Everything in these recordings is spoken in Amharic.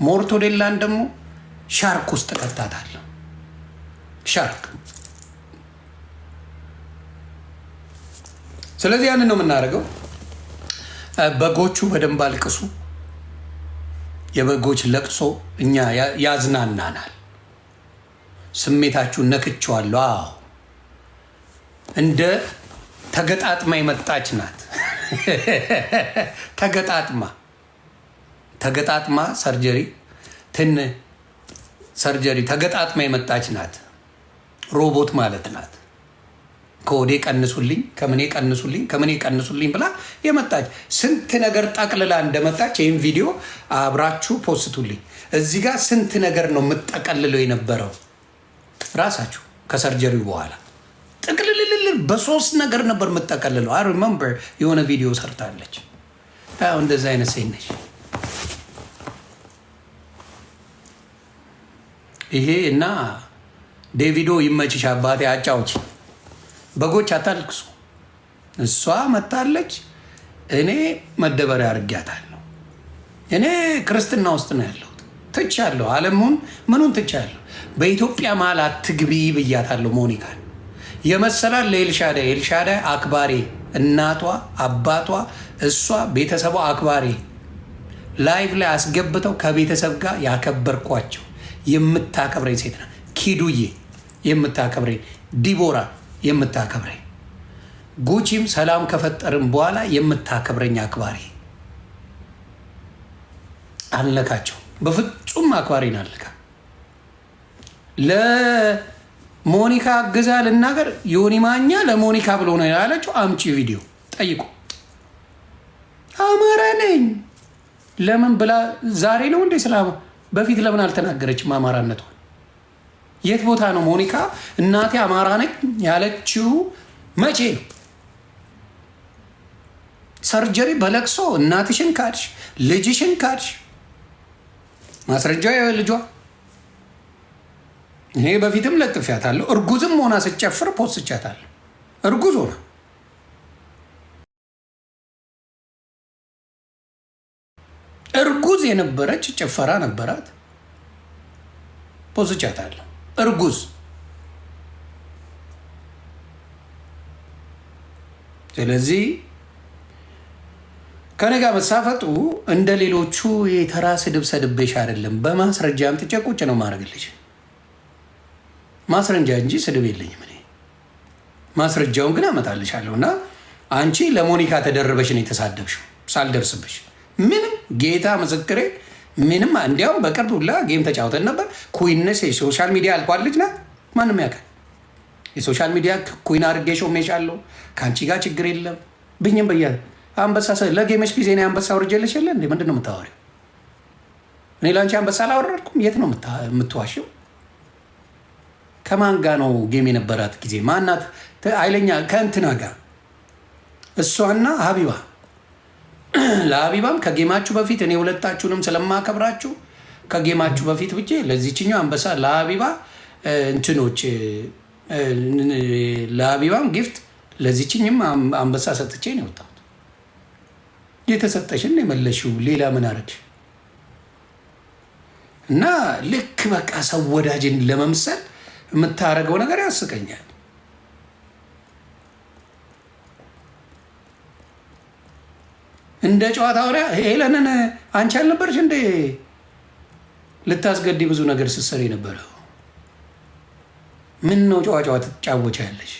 ሞርቶዴላን ደግሞ ሻርክ ውስጥ ቀጣታለሁ። ሻርክ። ስለዚህ ያንን ነው የምናደርገው። በጎቹ በደንብ አልቅሱ። የበጎች ለቅሶ እኛ ያዝናናናል። ስሜታችሁን ነክቼዋለሁ። አዎ እንደ ተገጣጥማ የመጣች ናት። ተገጣጥማ ሰርጀሪ ተገጣጥማ የመጣች ናት። ሮቦት ማለት ናት። ከወዴ ቀንሱልኝ፣ ከምኔ ቀንሱልኝ ብላ የመጣች ስንት ነገር ጠቅልላ እንደመጣች ይህን ቪዲዮ አብራችሁ ፖስቱልኝ። እዚህ ጋር ስንት ነገር ነው የምጠቀልለው የነበረው ራሳችሁ ከሰርጀሪው በኋላ ጥቅልልልል በሶስት ነገር ነበር የምጠቀልለው። አይ ሪመምበር የሆነ ቪዲዮ ሰርታለች። እንደዚህ አይነት ሴት ነች። ይሄ እና ዴቪዶ ይመችሽ አባቴ አጫዎች። በጎች አታልቅሱ። እሷ መታለች፣ እኔ መደበሪያ አድርጊያታለሁ። እኔ ክርስትና ውስጥ ነው ያለሁት። ትቻለሁ፣ ዓለሙን ምኑን ትቻለሁ። በኢትዮጵያ መሀል አትግቢ ብያታለሁ። ሞኒካን የመሰላል ለኤልሻዳይ ኤልሻዳይ አክባሪ፣ እናቷ አባቷ እሷ ቤተሰቧ አክባሪ፣ ላይቭ ላይ አስገብተው ከቤተሰብ ጋር ያከበርኳቸው የምታከብረኝ ሴት ናት። ኪዱዬ የምታከብረኝ፣ ዲቦራ የምታከብረኝ፣ ጉቺም ሰላም ከፈጠርን በኋላ የምታከብረኝ አክባሪ። አልነካቸው፣ በፍጹም አክባሪን አልነካ። ለሞኒካ አግዛ ልናገር። ዮኒ ማኛ ለሞኒካ ብሎ ነው ያለችው። አምጪ ቪዲዮ ጠይቁ። አማራ ነኝ ለምን ብላ ዛሬ ነው እንዴ? ስላማ በፊት ለምን አልተናገረችም አማራነቷን? የት ቦታ ነው ሞኒካ እናቴ አማራ ነኝ ያለችው? መቼ ነው? ሰርጀሪ በለቅሶ እናትሽን ካድሽ፣ ልጅሽን ካድሽ። ማስረጃ ልጇ። እኔ በፊትም ለጥፊያታለሁ። እርጉዝም ሆና ስጨፍር ፖስቻታለሁ። እርጉዝ ሆና እርጉዝ የነበረች ጭፈራ ነበራት፣ ፖስቻታለሁ። እርጉዝ። ስለዚህ ከኔ ጋር መሳፈጡ እንደ ሌሎቹ የተራ ስድብ ሰድቤሽ አይደለም። በማስረጃ አምጥቼ ቁጭ ነው ማድረግልሽ። ማስረጃ እንጂ ስድብ የለኝም እኔ። ማስረጃውን ግን አመጣልሻለሁ። እና አንቺ ለሞኒካ ተደርበሽ ነው የተሳደብሽው ሳልደርስብሽ። ምንም ጌታ ምስክሬ፣ ምንም። እንዲያውም በቅርብ ሁላ ጌም ተጫውተን ነበር። ኩዊንነስ የሶሻል ሚዲያ አልኳት ልጅ ናት። ማንም ያውቃል። የሶሻል ሚዲያ ኩዊን አድርጌ ሾሜሻለሁ። ከአንቺ ጋር ችግር የለም ብኝም ብያ አንበሳ ለጌመሽ ጊዜ ነው አንበሳ አውርጄልሽ የለ እንዴ? ምንድን ነው የምታወሪው? እኔ ለአንቺ አንበሳ አላወረድኩም። የት ነው የምትዋሽው? ከማን ጋር ነው ጌም የነበራት ጊዜ? ማናት ኃይለኛ? ከእንትና ጋር እሷና ሀቢባ። ለሀቢባም ከጌማችሁ በፊት እኔ ሁለታችሁንም ስለማከብራችሁ ከጌማችሁ በፊት ብቻ ለዚችኛው አንበሳ ለሀቢባ እንትኖች ለሀቢባም ጊፍት ለዚችኝም አንበሳ ሰጥቼ ነው የወጣሁት። የተሰጠሽን የመለሽው ሌላ ምን አረግሽ? እና ልክ በቃ ሰው ወዳጅን ለመምሰል የምታደርገው ነገር ያስቀኛል። እንደ ጨዋታ ወሪያ ሄለንን አንቺ አልነበርሽ እንዴ ልታስገዲ ብዙ ነገር ስትሰሪ ነበረው? ምን ነው ጨዋታ ትጫወቻለሽ?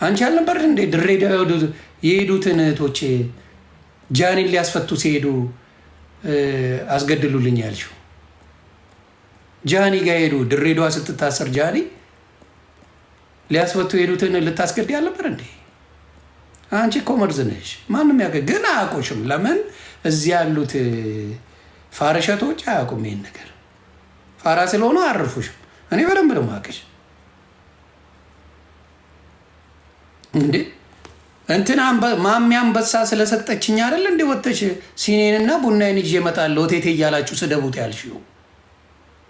አንቺ አልነበርሽ እንዴ ድሬዳዋ የሄዱትን እህቶቼ ጃኒን ሊያስፈቱ ሲሄዱ አስገድሉልኝ ያልሽው? ጃኒ ጋር ሄዱ። ድሬዳዋ ስትታሰር ጃኒ ሊያስፈቱ የሄዱትን ልታስገድ ያልነበር እንዴ? አንቺ እኮ መርዝ ነሽ። ማንም ያውቅ ግን አያውቁሽም። ለምን? እዚህ ያሉት ፋረሸቶች አያውቁም ይሄን ነገር። ፋራ ስለሆኑ አያርፉሽም። እኔ በደንብ ነው የማውቅሽ እንዴ። እንትን ማሚ አንበሳ ስለሰጠችኝ አይደል እንዴ ወጥተሽ ሲኔንና ቡናዬን ይዤ እመጣለሁ ቴቴ እያላችሁ ስደቡት ያልሽው?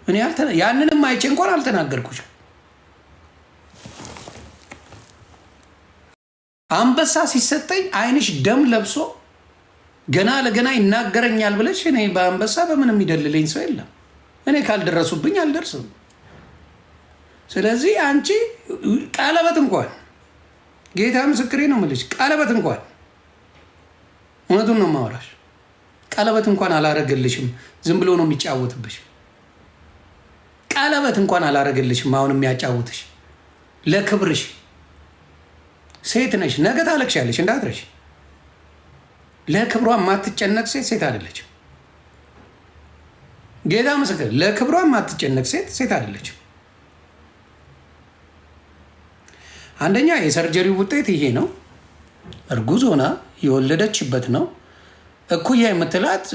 እኔ ያንንም አይቼ እንኳን አልተናገርኩሽም። አንበሳ ሲሰጠኝ አይንሽ ደም ለብሶ ገና ለገና ይናገረኛል ብለሽ እኔ በአንበሳ በምንም የሚደልለኝ ሰው የለም። እኔ ካልደረሱብኝ አልደርስም። ስለዚህ አንቺ ቀለበት እንኳን ጌታ ምስክሬ ነው የምልሽ፣ ቀለበት እንኳን እውነቱን ነው የማወራሽ፣ ቀለበት እንኳን አላረገልሽም። ዝም ብሎ ነው የሚጫወትብሽ። ቀለበት እንኳን አላረገልሽም። አሁን የሚያጫውትሽ ለክብርሽ። ሴት ነሽ፣ ነገ ታለቅሻለሽ እንዳትረሽ። ለክብሯ የማትጨነቅ ሴት አይደለችም። ጌታ ምስክር፣ ለክብሯ የማትጨነቅ ሴት አይደለችም። አንደኛ የሰርጀሪው ውጤት ይሄ ነው። እርጉዝ ሆና የወለደችበት ነው። እኩያ የምትላት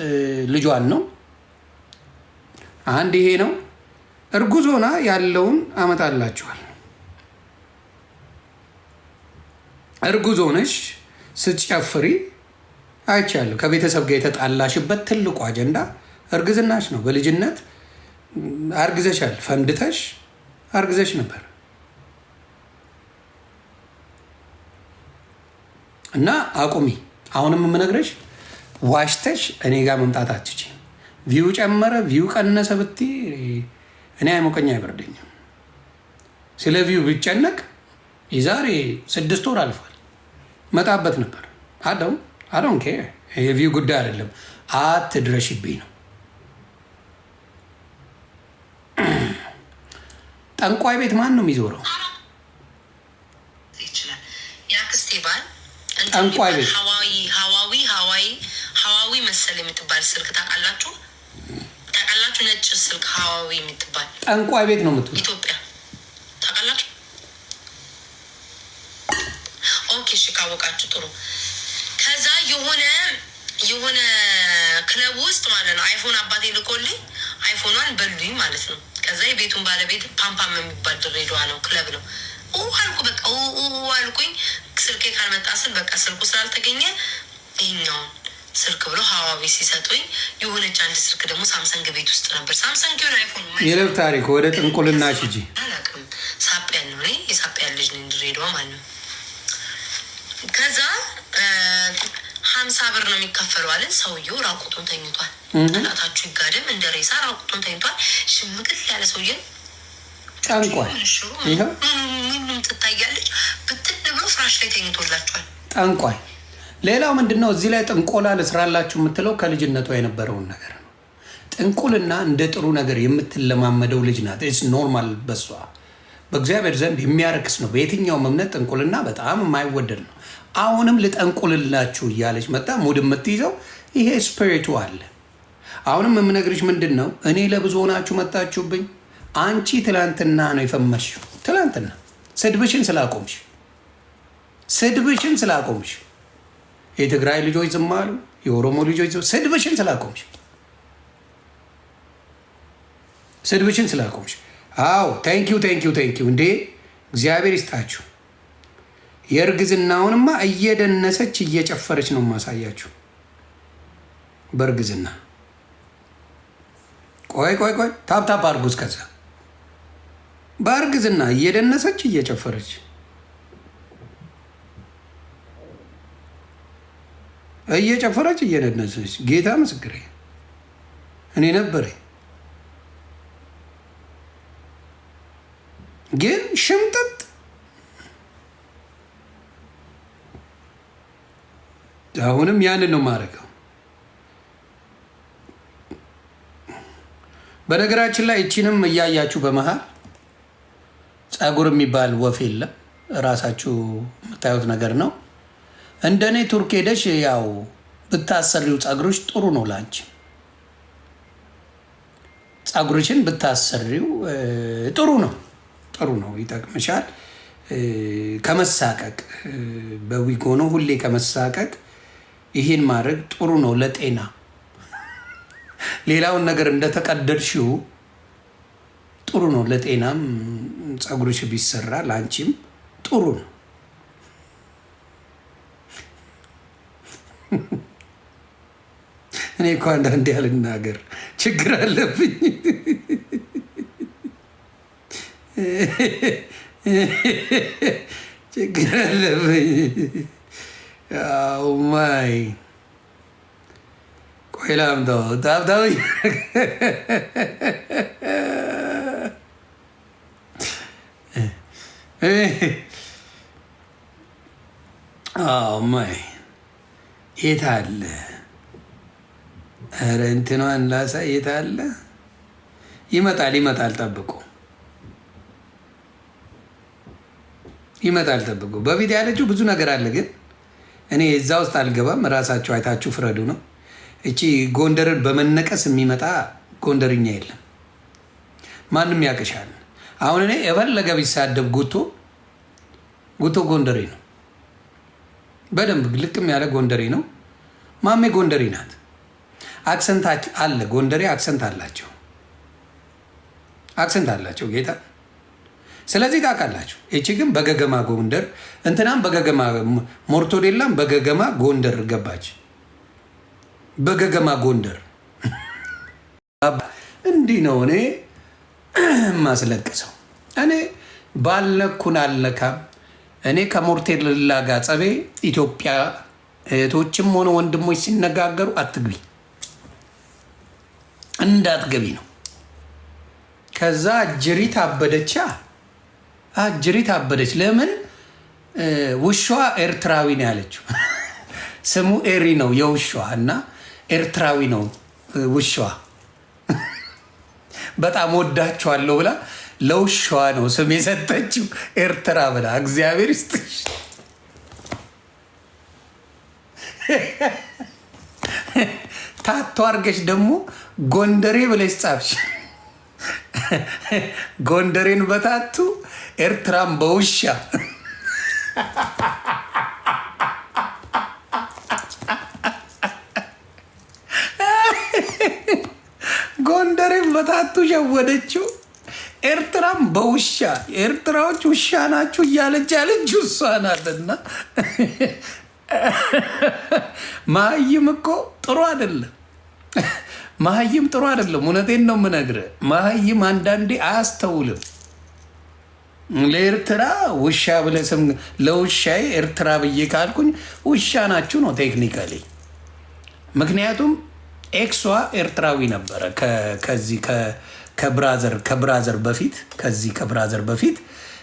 ልጇን ነው። አንድ ይሄ ነው። እርጉዝ ሆና ያለውን አመጣላችኋል። እርጉዝ ሆነሽ ስትጨፍሪ አይቻለሁ። ከቤተሰብ ጋር የተጣላሽበት ትልቁ አጀንዳ እርግዝናሽ ነው። በልጅነት አርግዘሻል፣ ፈንድተሽ አርግዘሽ ነበር እና አቁሚ። አሁንም የምነግረሽ ዋሽተሽ እኔ ጋር መምጣት አትችይም። ቪው ጨመረ ቪው ቀነሰ ብትይ እኔ አይሞቀኝ አይበርደኝም። ስለ ቪው ቢጨነቅ የዛሬ 6 ወር አልፏል፣ መጣበት ነበር። አዶን ኬር። የቪው ጉዳይ አይደለም፣ አትድረሽብኝ ነው። ጠንቋይ ቤት ማን ነው የሚዞረው? የአክስቴ ባል ጠንቋይ ቤት ሀዋዊ መሰል የምትባል ስልክ ታውቃላችሁ? ነጭ ስልክ ሀዋዊ የምትባል ጠንቋይ ቤት ነው የምትውለው ኢትዮጵያ። ታውቃላችሁ? ኦኬ፣ እሺ፣ ካወቃችሁ ጥሩ። ከዛ የሆነ ክለብ ውስጥ ማለት ነው አይፎን አባቴ ልኮልኝ አይፎኗን በሉኝ ማለት ነው። ከዛ የቤቱን ባለቤት ፓምፓም የሚባል ድሬዳዋ ነው ክለብ ነው አልኩ። በቃ አልኩኝ። ስልኬ ካልመጣ ስል በቃ ስልኩ ስላልተገኘ ይኸኛውን ስልክ ብሎ ሀዋዊ ሲሰጡኝ የሆነች አንድ ስልክ ደግሞ ሳምሰንግ ቤት ውስጥ ነበር። ሳምሰንግ ሆን አይፎን የለብ ታሪክ ወደ ጥንቁልና ሽጂ አላውቅም። ሳጵያን ነው፣ እኔ የሳጵያን ልጅ ነኝ፣ ድሬዳዋ ማለት ነው። ከዛ 50 ብር ነው የሚከፈለው አለ። ሰውየው ራቁቱን ተኝቷል። ጠላታችሁ ይጋደም፣ እንደ ሬሳ ራቁቱን ተኝቷል። ሽምግል ያለ ሰውዬ ጠንቋይ ምንም ትታያለች። ብትን ብሎ ፍራሽ ላይ ተኝቶላቸዋል። ጠንቋይ። ሌላው ምንድን ነው እዚህ ላይ ጥንቆላ ልስራላችሁ የምትለው ከልጅነቷ የነበረውን ነገር ነው። ጥንቁልና እንደ ጥሩ ነገር የምትለማመደው ልጅ ናት። ኖርማል፣ በሷ በእግዚአብሔር ዘንድ የሚያረክስ ነው። በየትኛውም እምነት ጥንቁልና በጣም የማይወደድ ነው። አሁንም ልጠንቁልላችሁ እያለች መጣ ሙድ የምትይዘው ይሄ ስፒሪቱ አለ። አሁንም የምነግርሽ ምንድን ነው፣ እኔ ለብዙ ሆናችሁ መጣችሁብኝ። አንቺ ትላንትና ነው የፈመሽው። ትላንትና ስድብሽን ስላቆምሽ የትግራይ ልጆች ዝም አሉ፣ የኦሮሞ ልጆች ስድብሽን ስላቆምሽ። አዎ ቴንኪው እንዴ እግዚአብሔር ይስጣችሁ። የእርግዝናውንማ እየደነሰች እየጨፈረች ነው ማሳያችሁ። በእርግዝና ቆይ ታፕታፕ አርጉዝ። ከዛ በእርግዝና እየደነሰች እየጨፈረች እየደነሰች ጌታ ምስክሬ እኔ ነበረ። ግን ሽምጥጥ አሁንም ያንን ነው የማደርገው። በነገራችን ላይ እቺንም እያያችሁ በመሃል ፀጉር የሚባል ወፍ የለም፣ ራሳችሁ የምታዩት ነገር ነው። እንደኔ ቱርክ ሄደሽ ያው ብታሰሪው ፀጉርሽ ጥሩ ነው ላንቺ። ፀጉርሽን ብታሰሪው ጥሩ ነው፣ ይጠቅምሻል። ከመሳቀቅ በዊግ ሆኖ ሁሌ ከመሳቀቅ ይህን ማድረግ ጥሩ ነው ለጤና። ሌላውን ነገር እንደተቀደድሽው ጥሩ ነው ለጤናም። ፀጉርሽ ቢሰራ ለአንቺም ጥሩ ነው። እኔ እኮ አንዳንዴ ያልናገር ችግር አለብኝ። ችግር አለብኝ። ማይ ቆይ ላምጣው። ታብታብ ማይ የት አለ? ኧረ እንትኗን ላሳይ። የት አለ? ይመጣል። ጠብቁ፣ ይመጣል። ጠብቁ። በፊት ያለችው ብዙ ነገር አለ፣ ግን እኔ እዛ ውስጥ አልገባም። እራሳችሁ አይታችሁ ፍረዱ ነው። እቺ ጎንደርን በመነቀስ የሚመጣ ጎንደርኛ የለም። ማንም ያቅሻል። አሁን እኔ የፈለገ ቢሳደብ ጉቶ ጎንደሬ ነው። በደንብ ልቅም ያለ ጎንደሬ ነው። ማሜ ጎንደሬ ናት። አክሰንት አለ። ጎንደሬ አክሰንት አላቸው ጌታ። ስለዚህ ታውቃላችሁ። ይቺ ግን በገገማ ጎንደር እንትናም በገገማ ሞርቶዴላም በገገማ ጎንደር ገባች። በገገማ ጎንደር እንዲህ ነው እኔ ማስለቅሰው። እኔ ባልነኩን አልነካም። እኔ ከሞርቴላ ጋር ጸቤ ኢትዮጵያ እህቶችም ሆነ ወንድሞች ሲነጋገሩ አትግቢ እንዳትገቢ ነው። ከዛ አጅሪት አበደች። ለምን? ውሻዋ ኤርትራዊ ነው ያለችው። ስሙ ኤሪ ነው የውሻዋ እና ኤርትራዊ ነው ውሻዋ። በጣም ወዳችኋለሁ ብላ ለውሻዋ ነው ስም የሰጠችው ኤርትራ ብላ። እግዚአብሔር ይስጥሽ። ታቶ አርገሽ ደግሞ ጎንደሬ ብለሽ ጻፍሽ። ጎንደሬን በታቱ ኤርትራን በውሻ። ጎንደሬን በታቱ ሸወደችው። ኤርትራም በውሻ። ኤርትራዎች ውሻ ናችሁ እያለች እሷ ናትና መሀይም እኮ ጥሩ አይደለም። መሀይም ጥሩ አይደለም። እውነቴን ነው የምነግርህ። መሀይም አንዳንዴ አያስተውልም። ለኤርትራ ውሻ ብለህ ስም ለውሻዬ ኤርትራ ብዬ ካልኩኝ ውሻ ናችሁ ነው ቴክኒካሊ። ምክንያቱም ኤክሷ ኤርትራዊ ነበረ ከዚህ ከብራዘር በፊት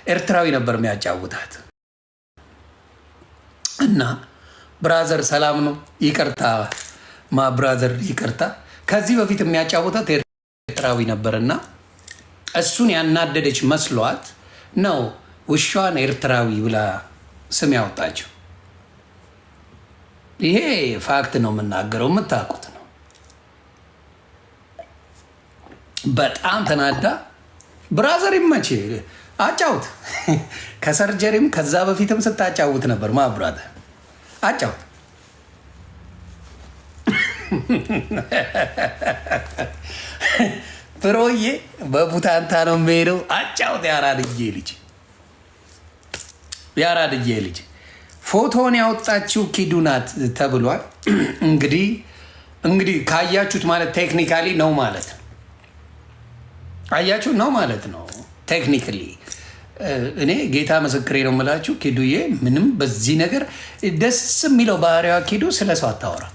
ኤርትራዊ ነበር የሚያጫውታት እና ብራዘር ሰላም ነው ይቅርታ፣ ብራዘር ይቅርታ። ከዚህ በፊት የሚያጫውታት ኤርትራዊ ነበርና እሱን ያናደደች መስሏት ነው ውሻዋን ኤርትራዊ ብላ ስም ያወጣቸው። ይሄ ፋክት ነው የምናገረው፣ የምታውቁት ነው። በጣም ተናዳ ብራዘር ይመች አጫውት። ከሰርጀሪም ከዛ በፊትም ስታጫውት ነበር። ብራዘር አጫውት። ፍሮዬ በቡታንታ ነው የሚሄደው። አጫውት። ያራድዬ ልጅ ፎቶን ያወጣችው ኪዱ ናት ተብሏል። እንግዲህ ካያችሁት ማለት ቴክኒካሊ ነው ማለት ነው። አያችሁ ነው ማለት ነው ቴክኒካሊ። እኔ ጌታ ምስክሬ ነው የምላችሁ። ኪዱዬ ምንም በዚህ ነገር ደስ የሚለው ባህሪዋ ኪዱ ስለ ሰው አታወራ።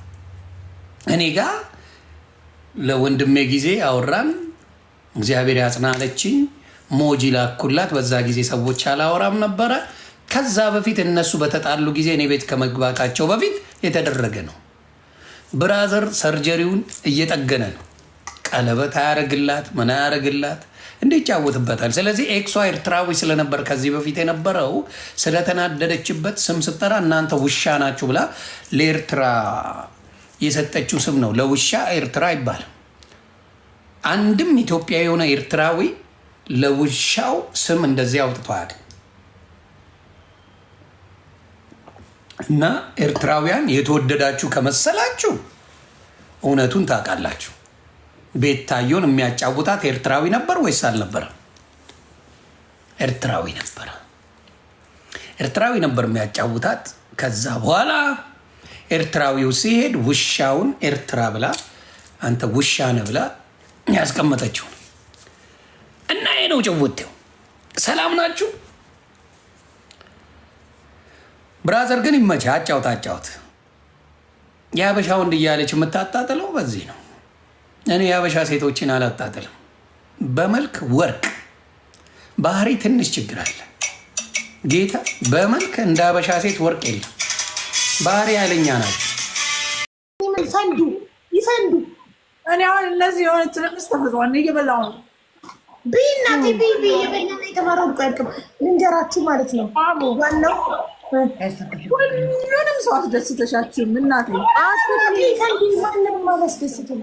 እኔ ጋር ለወንድሜ ጊዜ አወራን፣ እግዚአብሔር ያጽናለችኝ። ሞጂ ላኩላት። በዛ ጊዜ ሰዎች አላወራም ነበረ። ከዛ በፊት እነሱ በተጣሉ ጊዜ እኔ ቤት ከመግባታቸው በፊት የተደረገ ነው። ብራዘር ሰርጀሪውን እየጠገነ ነው። ቀለበት አያረግላት፣ ምን አያረግላት፣ እንዴ ይጫወትበታል። ስለዚህ ኤክሷ ኤርትራዊ ስለነበር ከዚህ በፊት የነበረው ስለተናደደችበት ስም ስጠራ እናንተ ውሻ ናችሁ ብላ ለኤርትራ የሰጠችው ስም ነው። ለውሻ ኤርትራ አይባልም። አንድም ኢትዮጵያ የሆነ ኤርትራዊ ለውሻው ስም እንደዚህ አውጥቶ አያውቅም። እና ኤርትራውያን የተወደዳችሁ ከመሰላችሁ እውነቱን ታውቃላችሁ። ቤታዮን የሚያጫውታት ኤርትራዊ ነበር ወይስ አልነበረም? ኤርትራዊ ነበር የሚያጫውታት። ከዛ በኋላ ኤርትራዊው ሲሄድ ውሻውን ኤርትራ ብላ አንተ ውሻ ነህ ብላ ያስቀመጠችው እና ይሄ ነው ጭውቴው። ሰላም ናችሁ? ብራዘር ግን ይመችህ። አጫውት የሀበሻ ወንድ እያለች የምታጣጥለው በዚህ ነው። እኔ የሀበሻ ሴቶችን አላጣጥልም። በመልክ ወርቅ፣ ባህሪ ትንሽ ችግር አለ። ጌታ በመልክ እንደ ሀበሻ ሴት ወርቅ የለም። ባህሪ ያለኛ ናቸው። ይፈንዱ። እኔ አሁን እነዚህ የሆነ ትርምስ ተፈጥሯል። እየበላሁ ነው። እናቴ ቤቢ የበላ የተማረው አይልቅም። ልንገራችሁ ማለት ነው። ዋናው ሁሉንም ሰው አስደስተሻችሁም እናቴ ማንም አላስደስትም።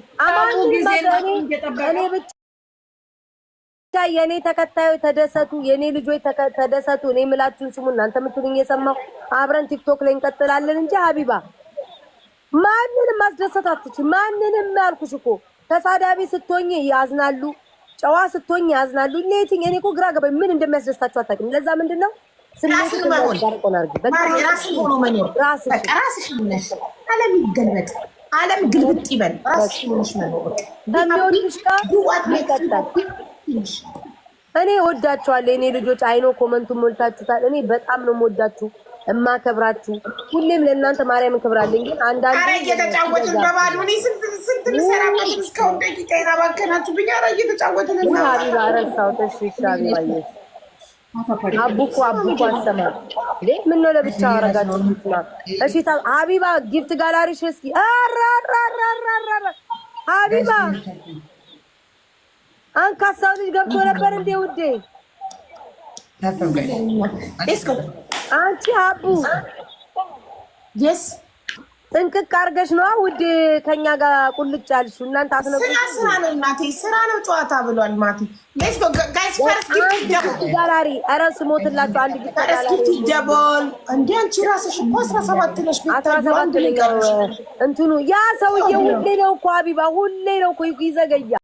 እኔ ብቻ የእኔ ተከታዮች ተደሰቱ፣ የእኔ ልጆች ተደሰቱ። እኔ የምላችሁን ስሙ፣ እናንተ የምትሉኝ የሰማሁ። አብረን ቲክቶክ ላይ እንቀጥላለን እንጂ ሀቢባ ማንንም ማስደሰት አትችል። ማንንም ያልኩሽ እኮ ተሳዳቢ ስትሆኝ ያዝናሉ፣ ጨዋ ስትሆኝ ያዝናሉ። እኔ እኮ ግራ ገባኝ። ምን እንደሚያስደስታችሁ አታውቂም። ለዛ ምንድን ነው ራስሽን ሆኖ መኖር። ራስሽን ነሽ። ዓለም ይገልበጥ፣ ዓለም ግልብጥ ይበል። ራስሽን ሆነሽ መኖር ከሚወዱሽ ጋር ይቀጣል። እኔ ወዳችኋለሁ የኔ ልጆች። አይኖ ኮመንቱን ሞልታችሁታል። እኔ በጣም ነው የምወዳችሁ እማከብራችሁ። ሁሌም ለእናንተ ማርያም እንክብራለኝ። ግን አንዳንድ ኧረ እየተጫወትን በባዶ እኔ ስንት ልሰራበት እስካሁን ደቂቃ የታባከናችሁ ብኛ። ኧረ እየተጫወትን ሀቢባ ረሳው ተሽሻ ቢባየሽ አቡኮ አሰማ ምን ነው ለብቻ አረጋችሁ? እሺ ሀቢባ ጊፍት ጋላሪሽ እስኪ ሀቢባ አንካሳው ልጅ ገብቶ ነበር እንዴ ውዴ? አንቺ አቡ ጥንቅቅ አድርገሽ ነው ውዴ ከኛ ጋር ቁልጭ አልሽው። እናንተ አትነቁ። ስራ ነው እናቴ፣ ስራ ነው ጨዋታ ብሏል ማቲ። ሌትስ ጎ ጋይስ ፈርስት ጊፍት ጋላሪ። ኧረ ስሞትላችሁ አንድ ጊፍት ደቦል እንዴ! አንቺ ራስሽ እኮ 17 ነሽ። 17 ነው እንትኑ ያ ሰውዬ ሁሌ ነው እኮ ሀቢባ፣ ሁሌ ነው እኮ ይዘገያል።